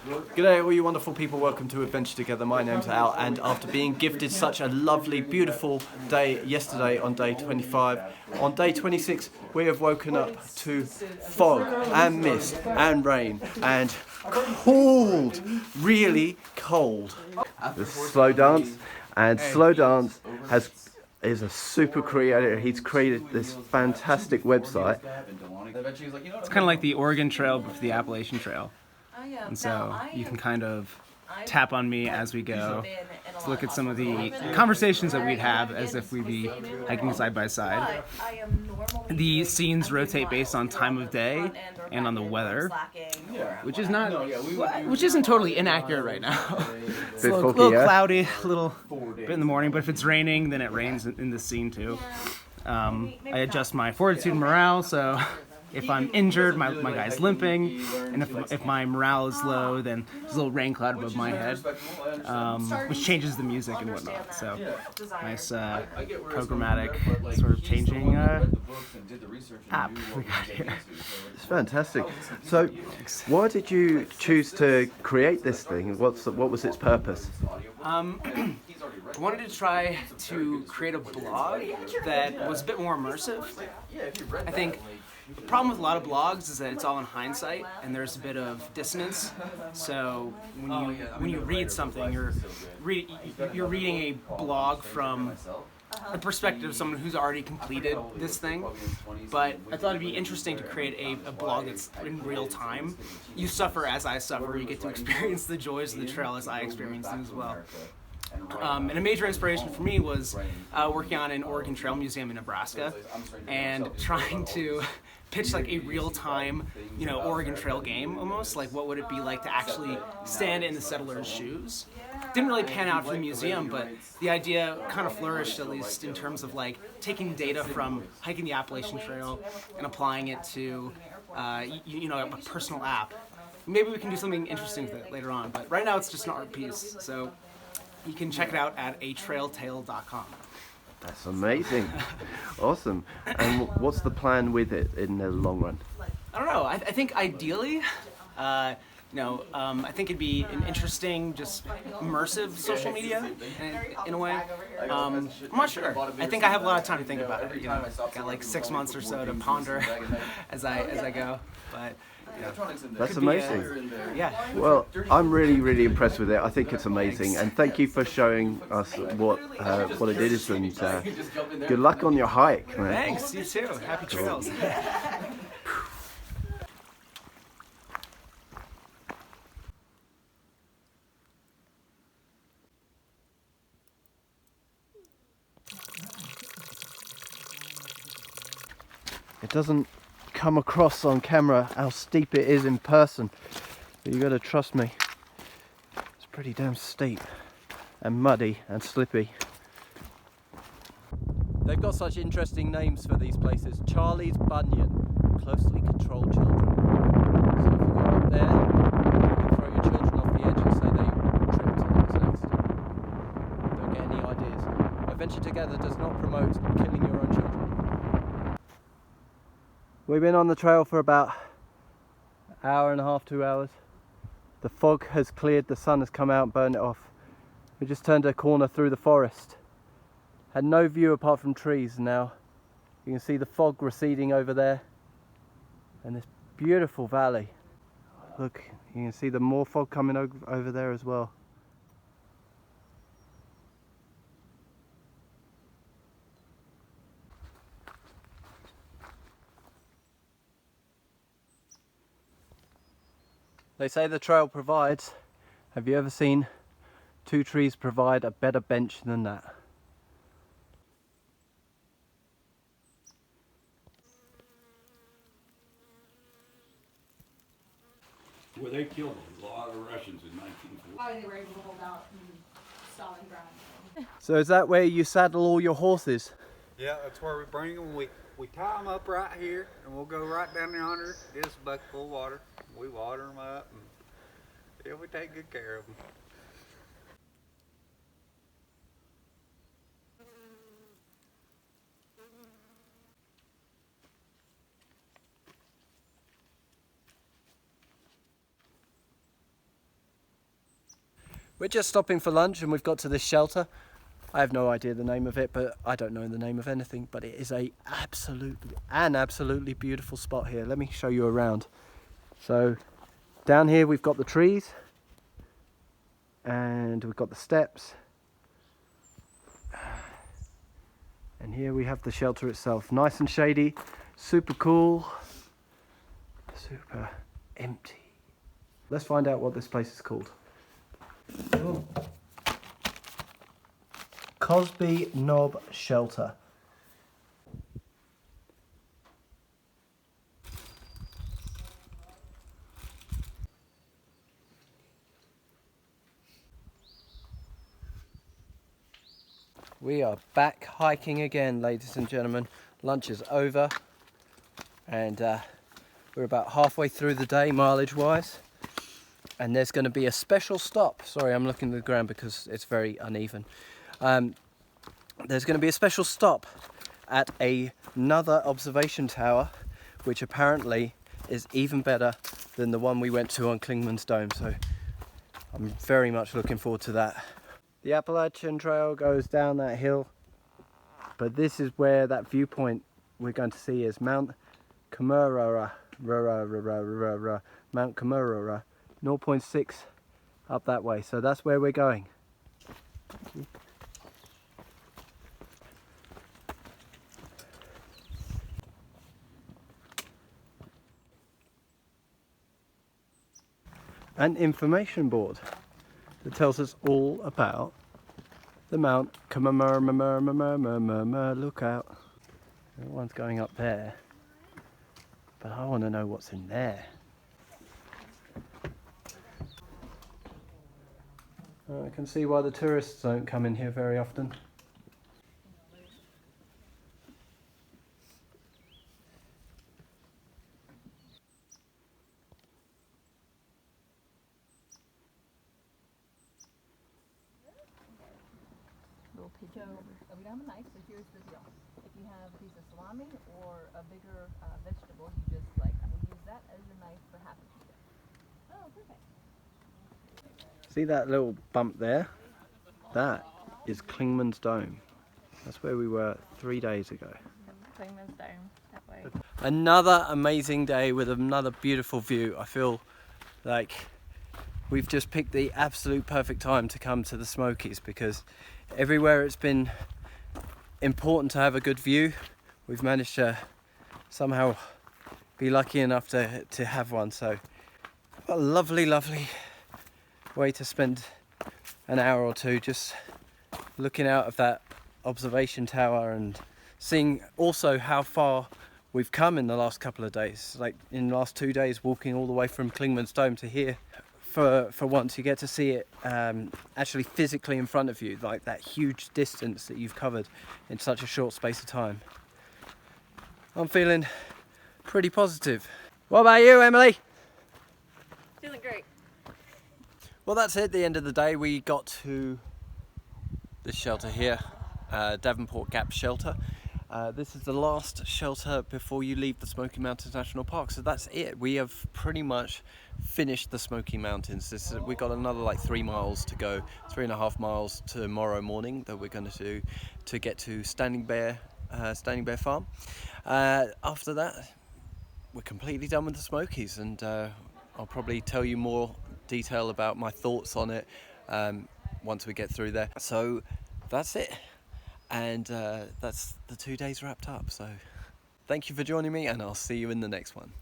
G'day all you wonderful people, welcome to Adventure Together. My name's Al, and after being gifted such a lovely, beautiful day yesterday on day 25, on day 26 we have woken up to fog and mist and rain and cold, really cold. The Slow Dance, and Slow Dance is a super creator. He's created this fantastic website. It's kind of like the Oregon Trail but for the Appalachian Trail. And so you can kind of tap on me as we go to look at some of the conversations that we'd have as if we'd be hiking side by side. The scenes rotate based on time of day and on the weather, which isn't totally inaccurate right now. It's a little cloudy, a little bit in the morning, but if it's raining, then it rains in the scene too. I adjust my fortitude and morale, so if I'm injured, my guy's limping, and if my morale is low, then there's a little rain cloud above my head, which changes the music and whatnot. So nice programmatic sort of changing app we got here. It's fantastic. So, why did you choose to create this thing? What was its purpose? I wanted to try to create a blog that was a bit more immersive. I think the problem with a lot of blogs is that it's all in hindsight and there's a bit of dissonance. So when you read something, you're reading a blog from the perspective of someone who's already completed this thing. But I thought it'd be interesting to create a blog that's in real time. You suffer as I suffer. You get to experience the joys of the trail as I experience them as well. And a major inspiration for me was working on an Oregon Trail museum in Nebraska and trying to pitch like a real-time, Oregon Trail game almost. Like, what would it be like to actually stand in the settlers' shoes? Didn't really pan out for the museum, but the idea kind of flourished, at least in terms of like taking data from hiking the Appalachian Trail and applying it to, a personal app. Maybe we can do something interesting with it later on, but right now it's just an art piece. So you can check it out at atrailtale.com. That's amazing. Awesome. And what's the plan with it in the long run? I don't know. I think ideally, I think it'd be an interesting, just immersive social media in a way. I'm not sure. I think I have a lot of time to think about it. Got like 6 months or so to ponder as I go. But that's amazing. Yeah. Well, I'm really, really impressed with it. I think it's amazing, and thank you for showing us what it is. And good luck on your hike, man. Thanks. You too. Happy trails. It doesn't come across on camera how steep it is in person, but you gotta trust me, it's pretty damn steep and muddy and slippy. They've got such interesting names for these places. Charlie's Bunyan, closely controlled children. So if you go up there, you can throw your children off the edge and say they tripped and it was an accident. Don't get any ideas. Adventure Together does not promote killing your own children. We've been on the trail for about an hour and a half, 2 hours. The fog has cleared, the sun has come out and burned it off. We just turned a corner through the forest. Had no view apart from trees now. You can see the fog receding over there and this beautiful valley. Look, you can see the more fog coming over there as well. They say the trail provides. Have you ever seen two trees provide a better bench than that? Well, they killed a lot of Russians in 1940. Oh, they were able to hold out in Stalingrad. So is that where you saddle all your horses? Yeah, that's where we bring them. We tie them up right here, and we'll go right down yonder. This bucket full of water. We water them up, and yeah, we take good care of them. We're just stopping for lunch and we've got to this shelter. I have no idea the name of it, but I don't know the name of anything, but it is an absolutely beautiful spot here. Let me show you around. So down here we've got the trees and we've got the steps. And here we have the shelter itself. Nice and shady, super cool, super empty. Let's find out what this place is called. Oh. Cosby Knob Shelter. We are back hiking again, ladies and gentlemen. Lunch is over and we're about halfway through the day mileage wise, and there's going to be a special stop. Sorry, I'm looking at the ground because it's very uneven. There's going to be a special stop at another observation tower, which apparently is even better than the one we went to on Clingman's Dome, so I'm very much looking forward to that. The Appalachian Trail goes down that hill, but this is where that viewpoint we're going to see is Mount Cammerer, Mount Cammerer, 0.6 up that way, so that's where we're going. An information board that tells us all about the Mount Cammerer Lookout. Everyone's going up there, but I want to know what's in there. I can see why the tourists don't come in here very often. So we don't have a knife, so here's the deal. If you have a piece of salami or a bigger vegetable, you just we'll use that as your knife for half a pizza. Oh, perfect. See that little bump there? That is Clingman's Dome. That's where we were 3 days ago. Clingman's Dome, that way. Another amazing day with another beautiful view. I feel like we've just picked the absolute perfect time to come to the Smokies, because everywhere it's been important to have a good view, we've managed to somehow be lucky enough to have one. So a lovely way to spend an hour or two just looking out of that observation tower and seeing also how far we've come in the last couple of days. Like in the last 2 days, walking all the way from Clingman's Dome to here. For once, you get to see it actually physically in front of you, like that huge distance that you've covered in such a short space of time. I'm feeling pretty positive. What about you, Emily? Feeling great. Well, that's it, the end of the day. We got to this shelter here, Davenport Gap Shelter. This is the last shelter before you leave the Smoky Mountains National Park, so that's it. We have pretty much finished the Smoky Mountains. We've got another like 3 miles to go, 3.5 miles tomorrow morning that we're going to do to get to Standing Bear Farm. After that, we're completely done with the Smokies, and I'll probably tell you more detail about my thoughts on it once we get through there. So that's it. And that's the 2 days wrapped up. So thank you for joining me, and I'll see you in the next one.